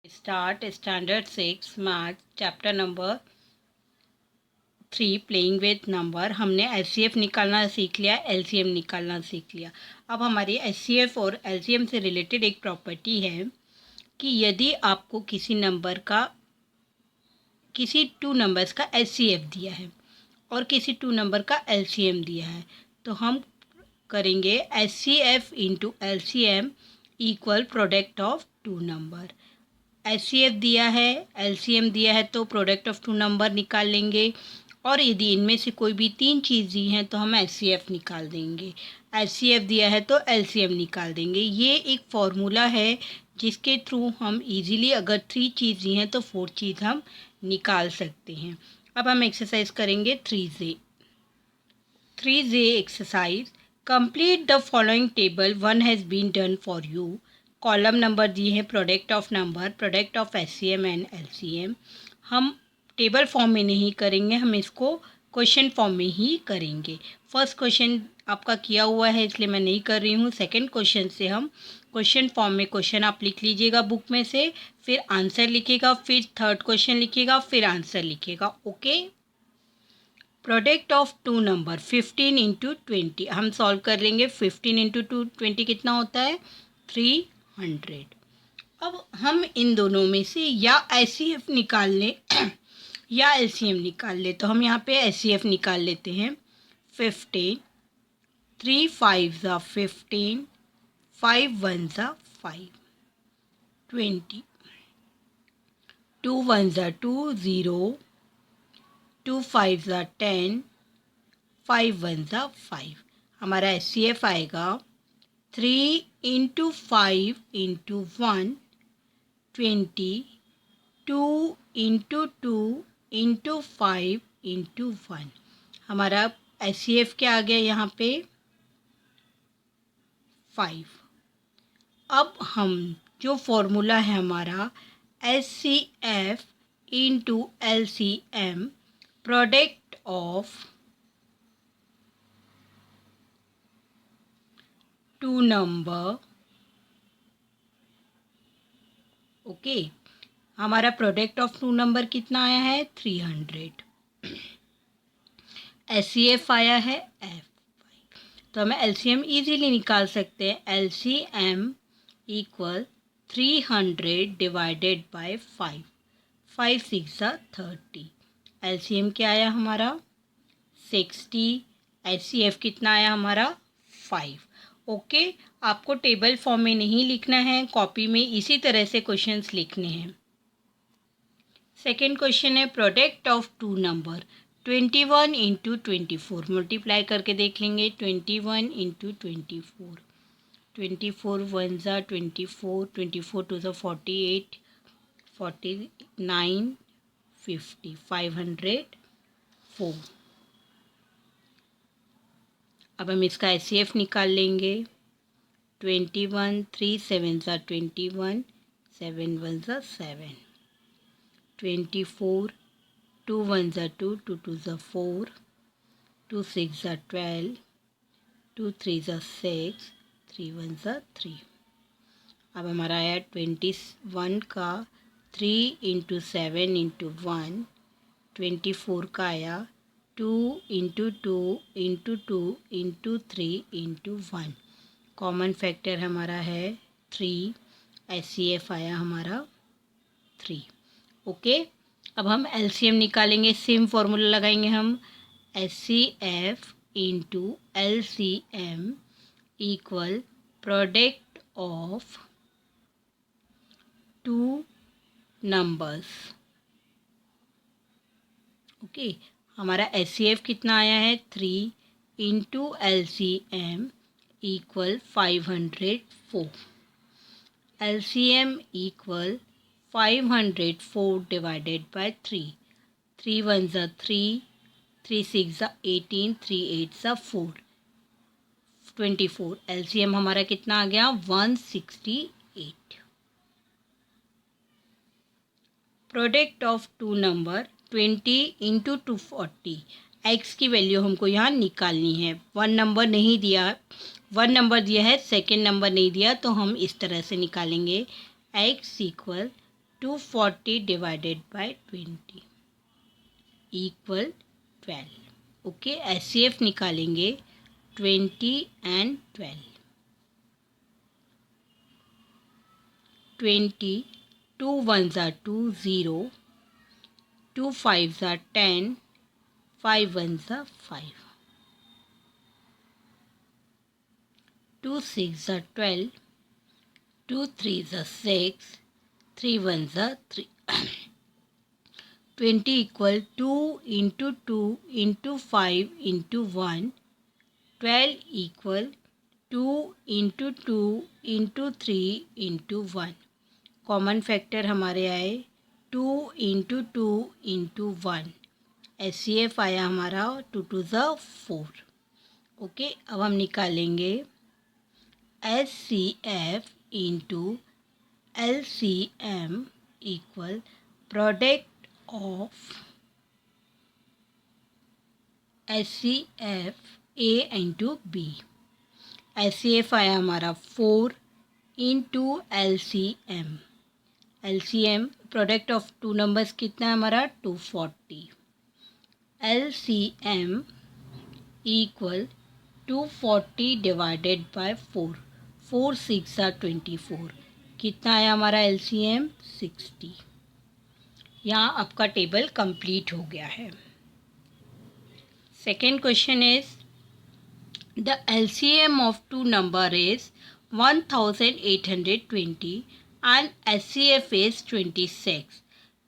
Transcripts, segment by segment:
Start standard 6 math chapter number 3 playing with number. हमने HCF निकालना सीख लिया, एलसीएम निकालना सीख लिया। अब हमारी एचसीएफ और एलसीएम से रिलेटेड एक प्रॉपर्टी है कि यदि आपको किसी टू नंबर्स का एचसीएफ दिया है और किसी टू नंबर का एलसीएम दिया है, तो हम करेंगे HCF into LCM equal product of two number. HCF दिया है, एलसीएम दिया है, तो प्रोडक्ट ऑफ टू नंबर निकाल लेंगे। और यदि इनमें से कोई भी तीन चीज़ दी हैं तो हम एचसीएफ निकाल देंगे। एचसीएफ दिया है तो एलसीएम निकाल देंगे। ये एक फॉर्मूला है जिसके थ्रू हम इजीली अगर थ्री चीज़ दी हैं तो फोर चीज़ हम निकाल सकते हैं। अब हम एक्सरसाइज करेंगे 3J exercise. Complete the following table, one has been done for you. Column number दिए हैं product of number, product of HCM and LCM. हम टेबल फॉर्म में नहीं करेंगे, हम इसको क्वेश्चन फॉर्म में ही करेंगे। फर्स्ट क्वेश्चन आपका किया हुआ है इसलिए मैं नहीं कर रही हूँ। सेकंड क्वेश्चन से हम क्वेश्चन फॉर्म में क्वेश्चन आप लिख लीजिएगा बुक में से, फिर आंसर लिखेगा, फिर थर्ड क्वेश्चन लिखेगा, फिर आंसर लिखेगा। Okay. Product of two number 15 into 20 हम सॉल्व कर लेंगे। 15 इंटू 20 कितना होता है? 300। अब हम इन दोनों में से या एचसीएफ निकाल लें या एलसीएम निकाल ले, तो हम यहाँ पे एचसीएफ निकाल लेते हैं। 15, 3 5 ज़ा 15, 5 1 ज़ा 5, 20, 2 1 ज़ा 2 0, 2 5 ज़ा 10, 5 1 ज़ा 5। हमारा एचसीएफ आएगा 3 into 5 into 1, 20, 2 into 2 into 5 into 1। हमारा एचसीएफ क्या आ गया यहाँ पे? 5। अब हम जो फॉर्मूला है हमारा HCF into LCM, product of two number. Okay, हमारा प्रोडक्ट ऑफ टू नंबर कितना आया है? 300। एचसीएफ आया है एफ, तो हमें एलसीएम इजीली निकाल सकते हैं। एलसीएम इक्वल 300 डिवाइडेड बाय 5, 5 6 ज़ा 30। एलसीएम क्या आया हमारा? 60। एचसीएफ कितना आया हमारा? 5। ओके, आपको टेबल फॉर्म में नहीं लिखना है, कॉपी में इसी तरह से क्वेश्चंस लिखने हैं। सेकेंड क्वेश्चन है product of two number 21 into 24। Multiply करके देख लेंगे। 21 इंटू 24, 24 1 ज़ा 24, 24 2 ज़ा 48, 49 50, 504। अब हम इसका एचसीएफ निकाल लेंगे। 21 3 7 ज़ा 21, 7 1 ज़ा 7, 24 2 1 ज़ा 2, 2 2 ज़ा 4, 2 6 ज़ा 12, 2 3 ज़ा 6, 3 1 ज़ा 3। अब हमारा आया 21 का 3 इंटू 7 इंटू 1, 24 का आया 2 into 2 into 2 into 3 into 1। Common factor हमारा है 3। एचसीएफ आया हमारा 3। ओके, अब हम एलसीएम निकालेंगे। सेम फॉर्मूला लगाएंगे हम। HCF into LCM equal product of two numbers. Okay, हमारा एचसीएफ कितना आया है? 3 into LCM equal 504। LCM equal 504 divided by 3, 3 1 ज़ा 3, 3 6 ज़ा 18, 3 8 ज़ा 4, 24। एलसीएम हमारा कितना आ गया? 168। Product of two number 20 into 240। X की वैल्यू हमको यहाँ निकालनी है। वन नंबर नहीं दिया, वन नंबर दिया है, सेकेंड नंबर नहीं दिया, तो हम इस तरह से निकालेंगे। X equal 240 divided by 20 equal 12। Okay, HCF निकालेंगे 20 and 12। 20, 2 ones are 2, 0, 2 fives are 10, 5 ones are 5, 2 6 are 12, 2 3s are 6, 3 ones are 3। 20 equal 2 into 2 into 5 into 1, 12 equal 2 into 2 into 3 into 1। Common factor हमारे आए 2 इंटू 2 इंटू 1। HCF आया हमारा 2 2 ज़ा 4। Okay, अब हम निकालेंगे HCF into LCM equal product of HCF A into B। HCF आया हमारा 4 into LCM। LCM product of two numbers कितना है हमारा 240। LCM equal 240 divided by 4, 4 6 are 24। कितना आया हमारा LCM 60। यहाँ आपका टेबल कंप्लीट हो गया है। Second question is the LCM of two number is 1820 and HCF is 26.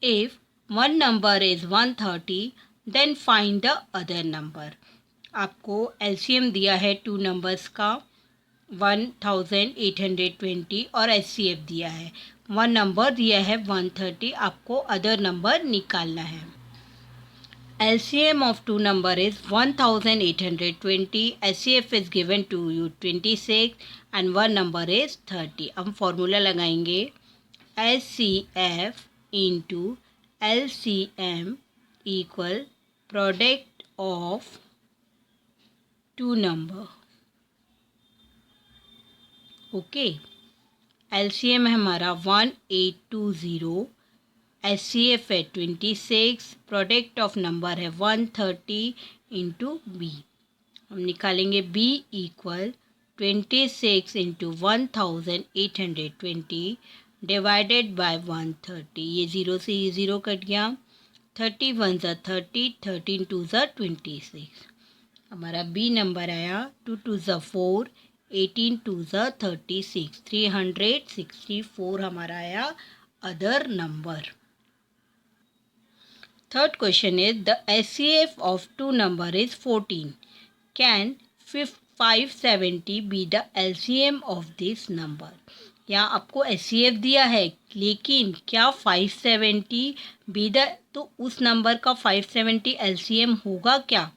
If one number is 130, then find the other number. आपको LCM दिया है टू नंबर्स का 1820 और HCF दिया है, वन नंबर दिया है 130। आपको अदर नंबर निकालना है। LCM of two number is 1820, HCF is given to you 26 and one number is 30। हम फॉर्मूला लगाएंगे HCF into LCM equal product of two number। Okay, LCM है हमारा 1820, HCF है 26, प्रोडक्ट ऑफ नंबर है 130 into B। हम निकालेंगे B equal 26 into 1820 divided by 130। ये zero से ये ज़ीरो कट गया, 30 1 ज़ा 30, 13 2 ज़ा 26। हमारा B नंबर आया 2 2 ज़ा 4, 18 2 ज़ा 36, 364 हमारा आया other number. Third question is the HCF of two number is 14. Can 570 be the LCM of this number? यहाँ आपको HCF दिया है, लेकिन क्या 570 be the, तो उस नंबर का 570 LCM होगा क्या?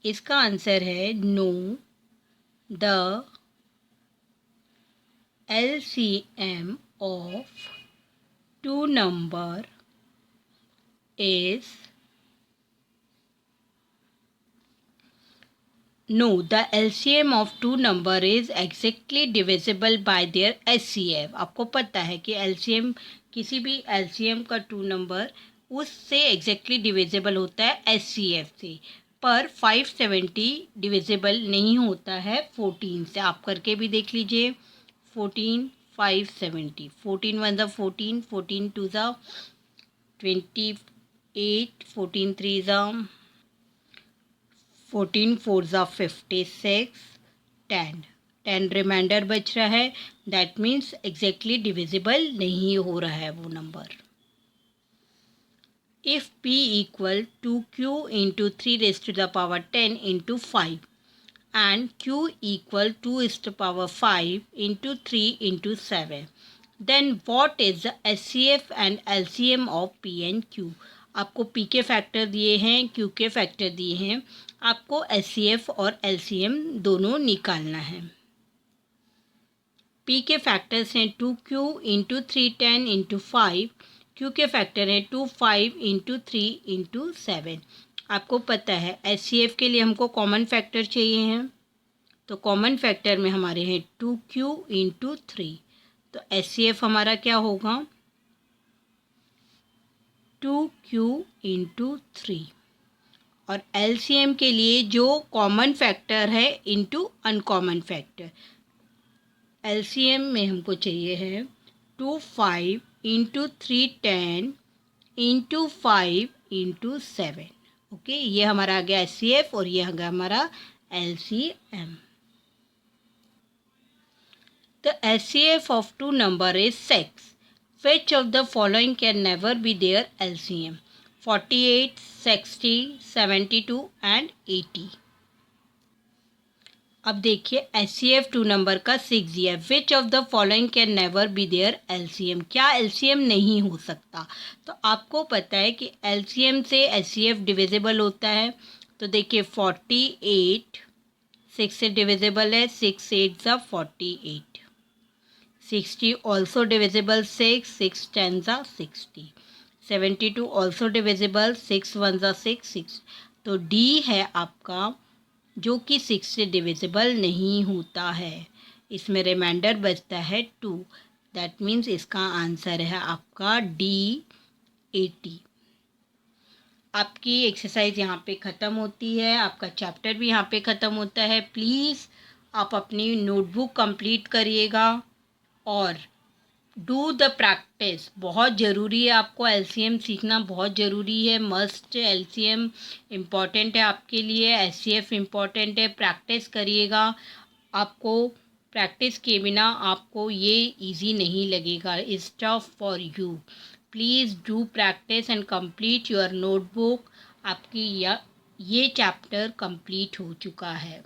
इसका आंसर है no. The LCM of two number is no, the LCM of two number is exactly divisible by their HCF। आपको पता है कि LCM किसी भी LCM का टू नंबर उससे एग्जैक्टली डिविजिबल होता है HCF से, पर 570 डिविजिबल नहीं होता है 14 से। आप करके भी देख लीजिए 14 570, 14 1 ज़ा 14, 14 2 ज़ा 28, 14 3 ज़ा 14 4 ज़ा 56, 10 रिमाइंडर बच रहा है। दैट मीन्स एग्जैक्टली डिविजिबल नहीं हो रहा है वो number. If P equal to Q into 3 raised to the power 10 into 5 and Q equal 2 raised to power 5 into 3 into 7, then what is the HCF and LCM of P and Q? आपको P के factor दिए हैं, Q के factor दिए हैं, आपको HCF और LCM दोनों निकालना है। P के फैक्टर्स हैं 2Q इंटू 310 इंटू 5, Q के फैक्टर हैं 25 इंटू 3 इंटू 7। आपको पता है HCF के लिए हमको कॉमन फैक्टर चाहिए हैं, तो कॉमन फैक्टर में हमारे हैं 2Q इंटू 3, तो HCF हमारा क्या होगा 2q इंटू 3। और एलसीएम के लिए जो कॉमन फैक्टर है इंटू अनकॉमन फैक्टर, एलसीएम में हमको चाहिए है 5 इंटू 3 10 इंटू 5 इंटू 7। ओके, ये हमारा आ गया एचसीएफ और ये आ गया हमारा LCM. The HCF of two number is 6. Which of the following can never be their LCM? 48, 60, 72 and 80. अब देखिए HCF टू नंबर का 6 दिया। Which of the following can never be their LCM, क्या LCM नहीं हो सकता? तो आपको पता है कि LCM से HCF डिविजिबल होता है। तो देखिए 48 6 से डिविजिबल है, 6 8 ज़ा 48। 60 also divisible 6, 6 10s are 60। 72 also divisible 6 1s are 6, 6। तो D है आपका जो कि 6 से डिविजिबल नहीं होता है। इसमें रिमाइंडर बचता है 2। दैट मीन्स इसका आंसर है आपका D 80। आपकी एक्सरसाइज यहाँ पे ख़त्म होती है, आपका चैप्टर भी यहाँ पे ख़त्म होता है। प्लीज़ आप अपनी नोटबुक कंप्लीट करिएगा और डू द प्रैक्टिस। बहुत ज़रूरी है, आपको एलसीएम सीखना बहुत ज़रूरी है। मस्ट एलसीएम इम्पॉर्टेंट है आपके लिए, एचसीएफ इम्पॉर्टेंट है। प्रैक्टिस करिएगा, आपको प्रैक्टिस किए बिना आपको ये इजी नहीं लगेगा। It's tough for you. Please do practice and complete your notebook. आपकी ये चैप्टर कंप्लीट हो चुका है।